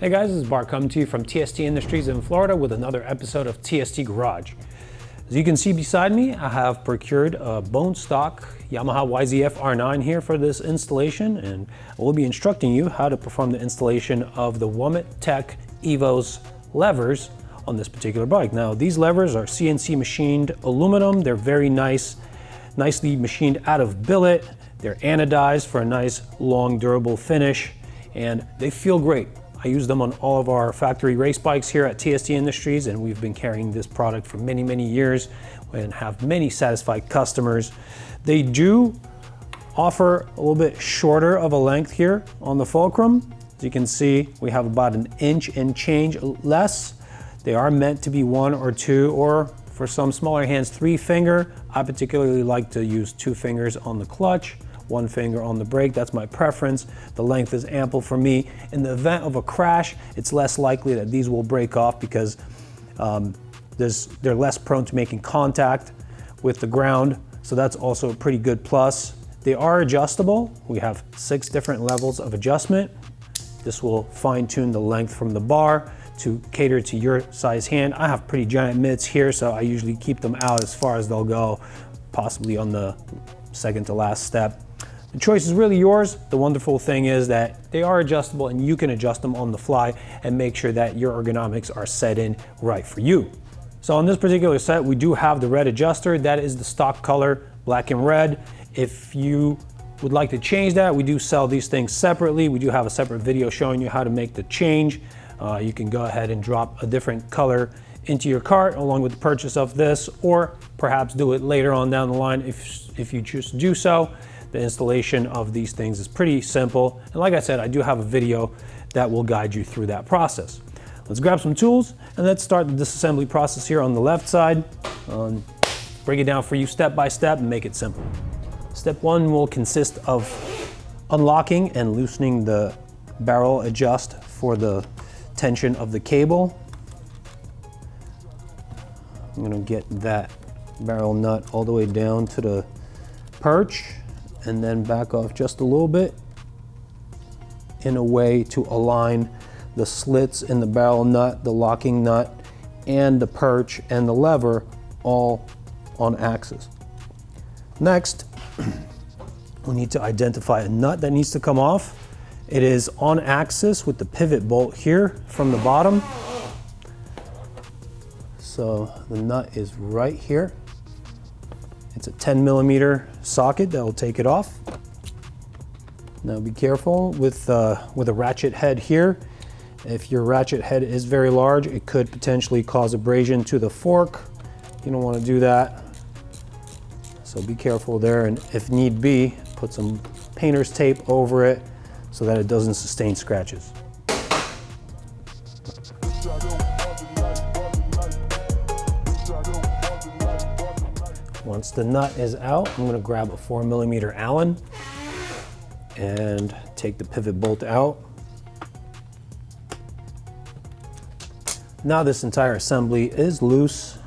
Hey guys, this is Bart coming to you from TST Industries in Florida with another episode of TST Garage. As you can see beside me, I have procured a bone stock Yamaha YZF-R9 here for this installation, and I will be instructing you how to perform the installation of the Womet-Tech Evos levers on this particular bike. Now, these levers are CNC machined aluminum. They're very nice, nicely machined out of billet. They're anodized for a nice, long, durable finish, and they feel great. I use them on all of our factory race bikes here at TST Industries, and we've been carrying this product for many, many years and have many satisfied customers. They do offer a little bit shorter of a length here on the fulcrum. As you can see, we have about an inch and change less. They are meant to be 1 or 2, or for some smaller hands, 3 finger. I particularly like to use 2 fingers on the clutch, 1 finger on the brake. That's my preference. The length is ample for me. In the event of a crash, it's less likely that these will break off because they're less prone to making contact with the ground. So that's also a pretty good plus. They are adjustable. We have 6 different levels of adjustment. This will fine tune the length from the bar to cater to your size hand. I have pretty giant mitts here, so I usually keep them out as far as they'll go, possibly on the second to last step. The choice is really yours. The wonderful thing is that they are adjustable and you can adjust them on the fly and make sure that your ergonomics are set in right for you. So on this particular set, we do have the red adjuster. That is the stock color, black and red. If you would like to change that, we do sell these things separately. We do have a separate video showing you how to make the change. You can go ahead and drop a different color into your cart along with the purchase of this, or perhaps do it later on down the line if you choose to do so. The installation of these things is pretty simple. And like I said, I do have a video that will guide you through that process. Let's grab some tools and let's start the disassembly process here on the left side. Break it down for you step by step and make it simple. Step 1 will consist of unlocking and loosening the barrel adjust for the tension of the cable. I'm gonna get that barrel nut all the way down to the perch and then back off just a little bit in a way to align the slits in the barrel nut, the locking nut, and the perch and the lever all on axis. Next, we need to identify a nut that needs to come off. It is on axis with the pivot bolt here from the bottom. So the nut is right here. It's a 10mm socket that will take it off. Now be careful with a ratchet head here. If your ratchet head is very large, it could potentially cause abrasion to the fork. You don't want to do that. So be careful there, and if need be, put some painter's tape over it so that it doesn't sustain scratches. Once the nut is out, I'm going to grab a 4mm Allen and take the pivot bolt out. Now this entire assembly is loose.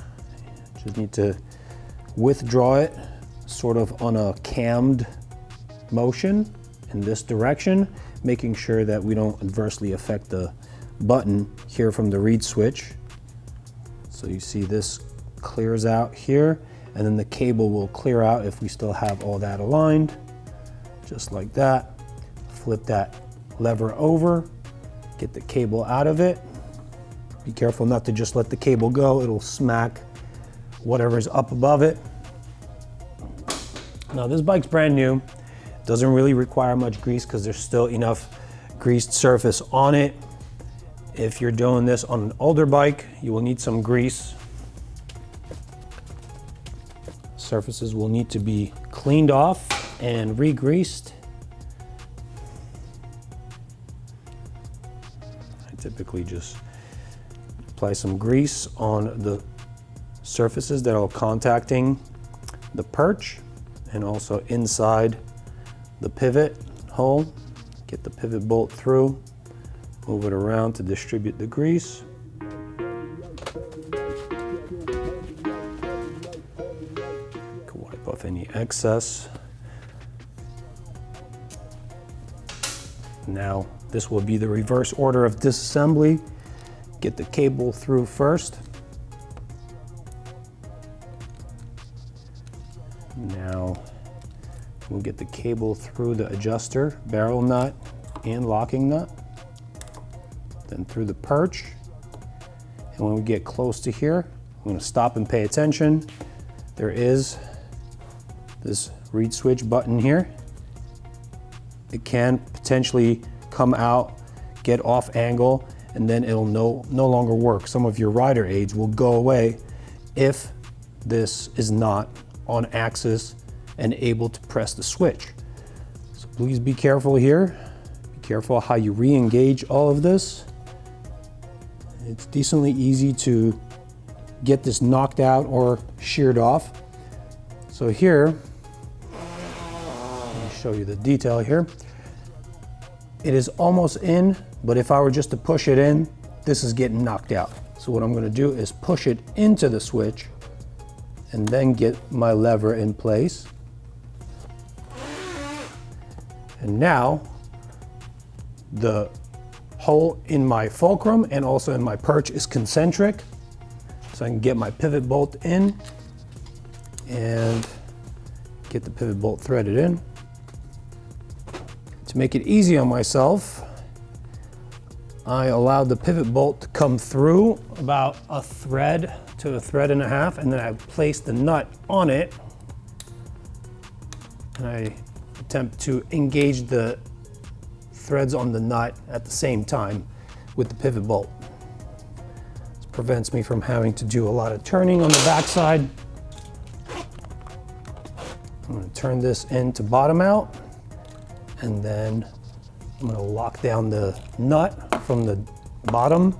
Just need to withdraw it sort of on a cammed motion in this direction, making sure that we don't adversely affect the button here from the reed switch. So you see this clears out here, and then the cable will clear out if we still have all that aligned, just like that. Flip that lever over, get the cable out of it. Be careful not to just let the cable go, it'll smack whatever's up above it. Now this bike's brand new. Doesn't really require much grease because there's still enough greased surface on it. If you're doing this on an older bike, you will need some grease. Surfaces will need to be cleaned off and re-greased. I typically just apply some grease on the surfaces that are contacting the perch and also inside the pivot hole. Get the pivot bolt through, move it around to distribute the grease. Wipe off any excess. Now This will be the reverse order of disassembly. Get the cable through first. Now we'll get the cable through the adjuster, barrel nut, and locking nut. Then through the perch. And when we get close to here, I'm going to stop and pay attention. There is this reed switch button here. It can potentially come out, get off angle, and then it'll no longer work. Some of your rider aids will go away if this is not on axis and able to press the switch. So please be careful here. Be careful how you re-engage all of this. It's decently easy to get this knocked out or sheared off. So here, let me show you the detail here. It is almost in, but if I were just to push it in, this is getting knocked out. So what I'm going to do is push it into the switch and then get my lever in place. And now the hole in my fulcrum and also in my perch is concentric. So I can get my pivot bolt in and get the pivot bolt threaded in. To make it easy on myself, I allowed the pivot bolt to come through about a thread to a thread and a half, and then I placed the nut on it, and I attempt to engage the threads on the nut at the same time with the pivot bolt. This prevents me from having to do a lot of turning on the backside. I'm going to turn this in to bottom out, and then I'm going to lock down the nut from the bottom.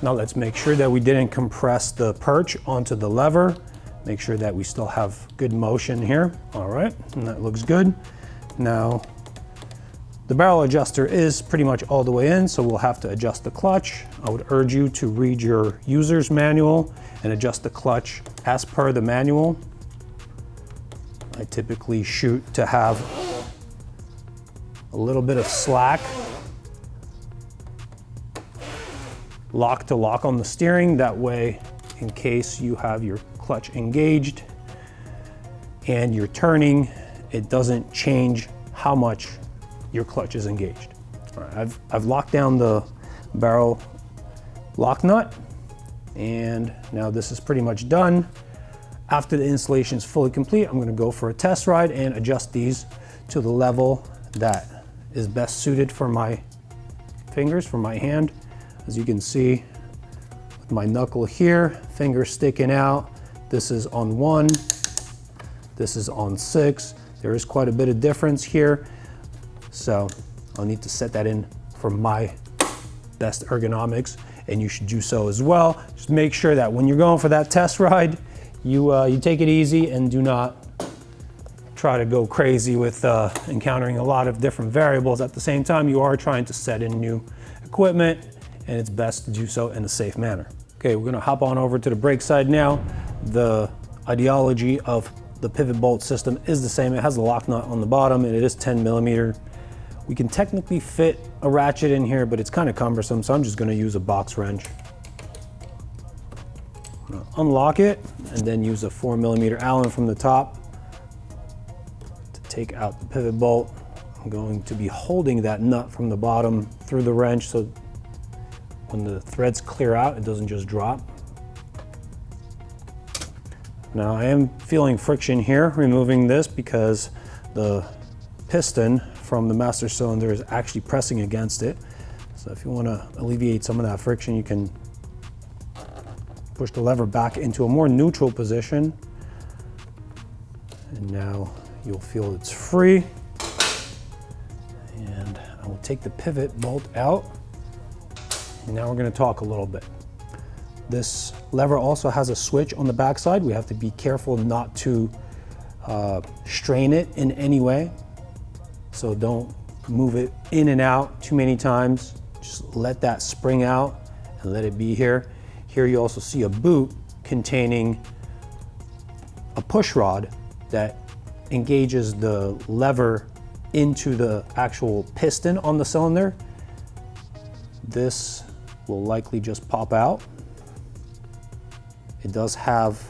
Now let's make sure that we didn't compress the perch onto the lever. Make sure that we still have good motion here. All right, and that looks good. Now, the barrel adjuster is pretty much all the way in, so we'll have to adjust the clutch. I would urge you to read your user's manual and adjust the clutch as per the manual. I typically shoot to have a little bit of slack. Lock to lock on the steering, that way in case you have your clutch engaged and you're turning, it doesn't change how much your clutch is engaged. All right, I've locked down the barrel lock nut, and now this is pretty much done. After the installation is fully complete, I'm going to go for a test ride and adjust these to the level that is best suited for my fingers, for my hand. As you can see, with my knuckle here, finger sticking out, this is on 1, this is on 6. There is quite a bit of difference here, so I'll need to set that in for my best ergonomics, and you should do so as well. Just make sure that when you're going for that test ride, you take it easy and do not try to go crazy with encountering a lot of different variables. At the same time, you are trying to set in new equipment, and it's best to do so in a safe manner. Okay, we're gonna hop on over to the brake side now. The ideology of the pivot bolt system is the same. It has a lock nut on the bottom, and it is 10 millimeter. We can technically fit a ratchet in here, but it's kind of cumbersome, so I'm just gonna use a box wrench. I'm gonna unlock it, and then use a 4 millimeter Allen from the top to take out the pivot bolt. I'm going to be holding that nut from the bottom through the wrench, so when the threads clear out, it doesn't just drop. Now I am feeling friction here removing this because the piston from the master cylinder is actually pressing against it. So if you want to alleviate some of that friction, you can push the lever back into a more neutral position. And now you'll feel it's free. And I will take the pivot bolt out. And now we're going to talk a little bit. This lever also has a switch on the backside. We have to be careful not to strain it in any way. So don't move it in and out too many times. Just let that spring out and let it be here. Here you also see a boot containing a push rod that engages the lever into the actual piston on the cylinder, this will likely just pop out. It does have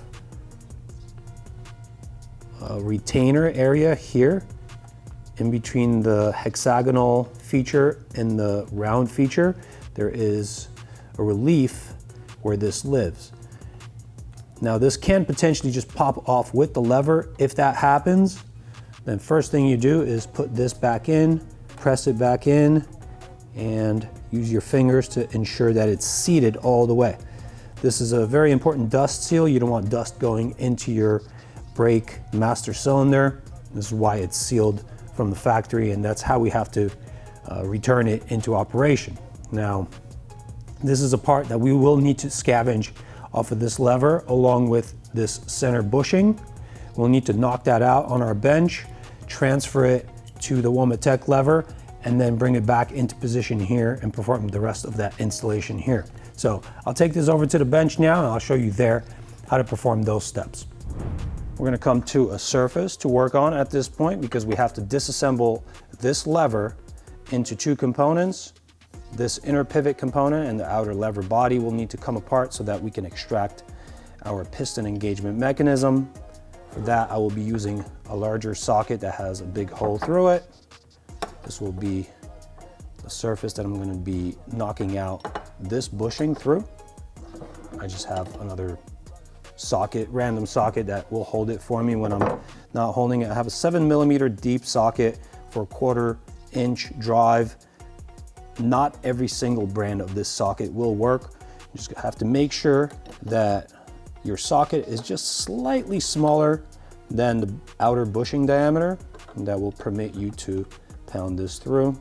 a retainer area here in between the hexagonal feature and the round feature. There is a relief where this lives. Now this can potentially just pop off with the lever. If that happens, then first thing you do is put this back in, press it back in, and use your fingers to ensure that it's seated all the way. This is a very important dust seal. You don't want dust going into your brake master cylinder. This is why it's sealed from the factory, and that's how we have to return it into operation. Now, this is a part that we will need to scavenge off of this lever along with this center bushing. We'll need to knock that out on our bench, transfer it to the Womet-Tech lever, and then bring it back into position here and perform the rest of that installation here. So I'll take this over to the bench now and I'll show you there how to perform those steps. We're gonna come to a surface to work on at this point because we have to disassemble this lever into two components. This inner pivot component and the outer lever body will need to come apart so that we can extract our piston engagement mechanism. For that, I will be using a larger socket that has a big hole through it. This will be the surface that I'm going to be knocking out this bushing through. I just have another socket, random socket that will hold it for me when I'm not holding it. I have a 7mm deep socket for a 1/4 inch drive. Not every single brand of this socket will work. You just have to make sure that your socket is just slightly smaller than the outer bushing diameter, and that will permit you to pound this through.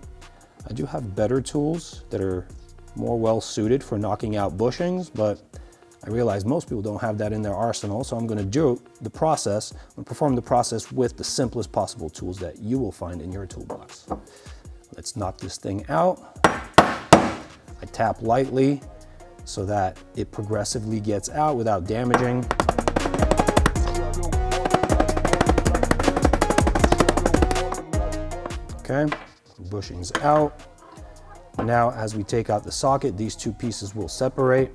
I do have better tools that are more well suited for knocking out bushings, but I realize most people don't have that in their arsenal, so I'm going to do the process and perform the process with the simplest possible tools that you will find in your toolbox. Let's knock this thing out. I tap lightly so that it progressively gets out without damaging. Okay, bushing's out. Now, as we take out the socket, these two pieces will separate.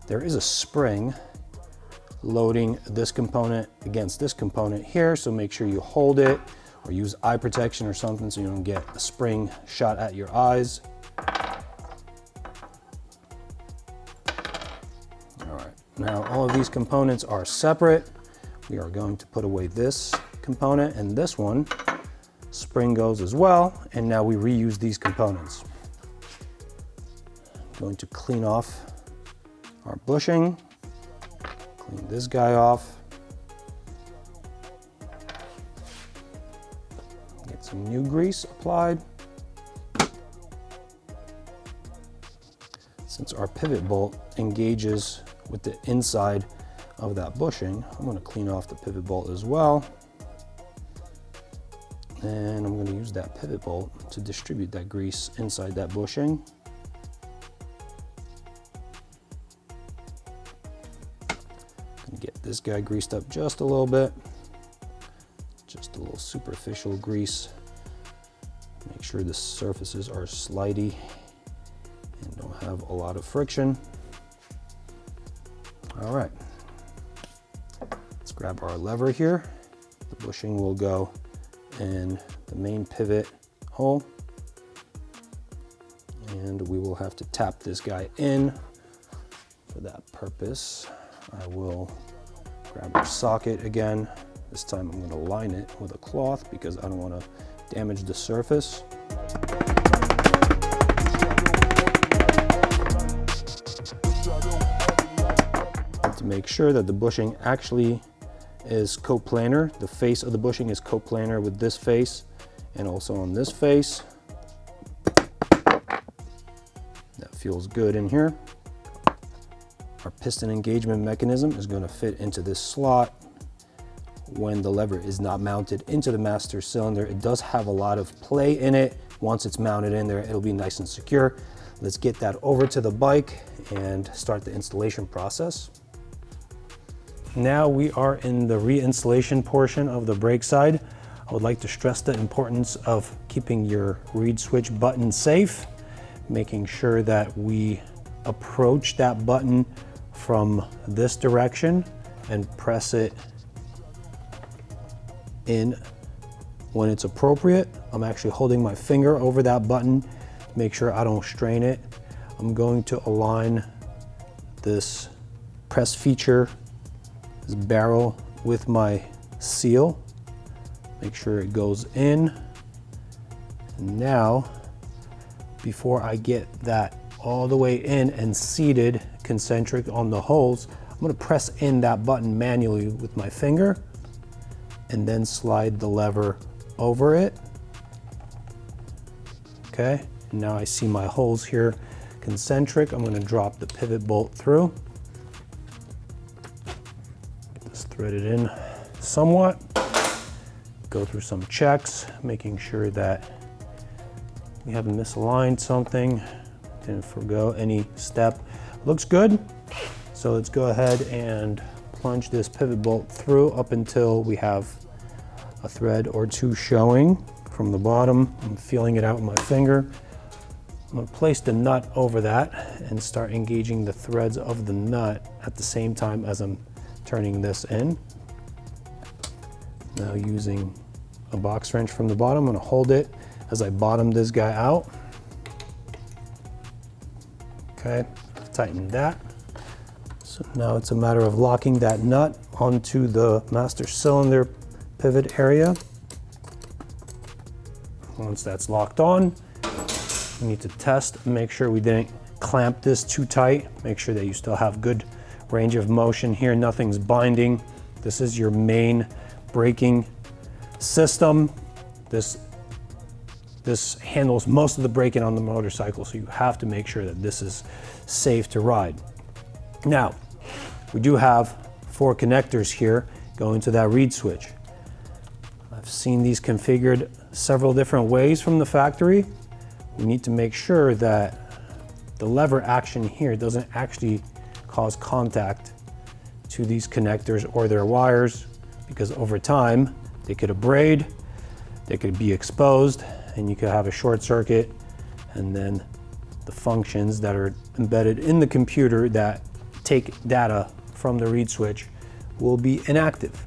There is a spring loading this component against this component here, so make sure you hold it or use eye protection or something so you don't get a spring shot at your eyes. All right, now all of these components are separate. We are going to put away this component and this one. Spring goes as well, and now we reuse these components. I'm going to clean off our bushing, clean this guy off, get some new grease applied. Since our pivot bolt engages with the inside of that bushing, I'm going to clean off the pivot bolt as well. And I'm going to use that pivot bolt to distribute that grease inside that bushing. I'm going to get this guy greased up just a little bit. Just a little superficial grease. Make sure the surfaces are slidey and don't have a lot of friction. All right. Let's grab our lever here. The bushing will go in the main pivot hole, and we will have to tap this guy in. For that purpose, I will grab our socket again. This time I'm going to line it with a cloth because I don't want to damage the surface. To make sure that the bushing actually is coplanar. The face of the bushing is coplanar with this face and also on this face. That feels good in here. Our piston engagement mechanism is going to fit into this slot when the lever is not mounted into the master cylinder. It does have a lot of play in it. Once it's mounted in there, it'll be nice and secure. Let's get that over to the bike and start the installation process. Now we are in the reinstallation portion of the brake side. I would like to stress the importance of keeping your reed switch button safe, making sure that we approach that button from this direction and press it in when it's appropriate. I'm actually holding my finger over that button to make sure I don't strain it. I'm going to align this press feature, this barrel, with my seal. Make sure it goes in. And now, before I get that all the way in and seated concentric on the holes, I'm going to press in that button manually with my finger and then slide the lever over it. Okay, and now I see my holes here concentric. I'm going to drop the pivot bolt through. Get this threaded in somewhat. Go through some checks, making sure that we haven't misaligned something, didn't forgo any step. Looks good. So let's go ahead and plunge this pivot bolt through up until we have a thread or two showing from the bottom. I'm feeling it out with my finger. I'm going to place the nut over that and start engaging the threads of the nut at the same time as I'm turning this in. Now using a box wrench from the bottom, I'm going to hold it as I bottom this guy out. Okay, tighten that. So now it's a matter of locking that nut onto the master cylinder pivot area. Once that's locked on, we need to test, make sure we didn't clamp this too tight. Make sure that you still have good range of motion here. Nothing's binding. This is your main braking system. This handles most of the braking on the motorcycle, so you have to make sure that this is safe to ride. Now, we do have 4 connectors here going to that reed switch. I've seen these configured several different ways from the factory. We need to make sure that the lever action here doesn't actually cause contact to these connectors or their wires, because over time they could abrade, they could be exposed, and you could have a short circuit, and then the functions that are embedded in the computer that take data from the reed switch will be inactive.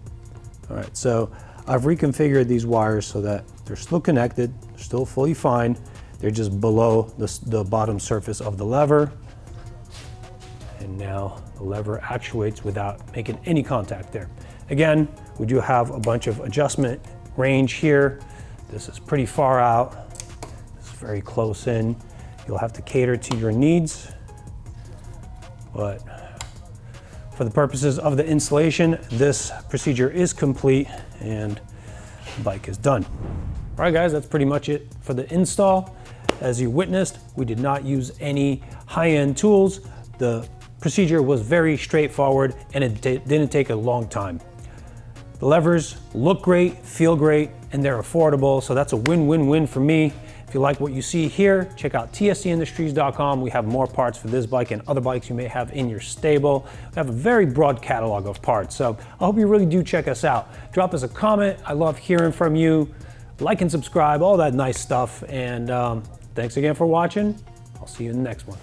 All right, so I've reconfigured these wires so that they're still connected, still fully fine. They're just below the bottom surface of the lever. And now the lever actuates without making any contact there. Again, we do have a bunch of adjustment range here. This is pretty far out. This is very close in. You'll have to cater to your needs. But for the purposes of the installation, this procedure is complete and the bike is done. All right, guys, that's pretty much it for the install. As you witnessed, we did not use any high-end tools. The procedure was very straightforward and it didn't take a long time. The levers look great, feel great, and they're affordable, so that's a win-win-win for me. If you like what you see here, check out tstindustries.com. We have more parts for this bike and other bikes you may have in your stable. We have a very broad catalog of parts, so I hope you really do check us out. Drop us a comment. I love hearing from you. Like and subscribe, all that nice stuff. And thanks again for watching. I'll see you in the next one.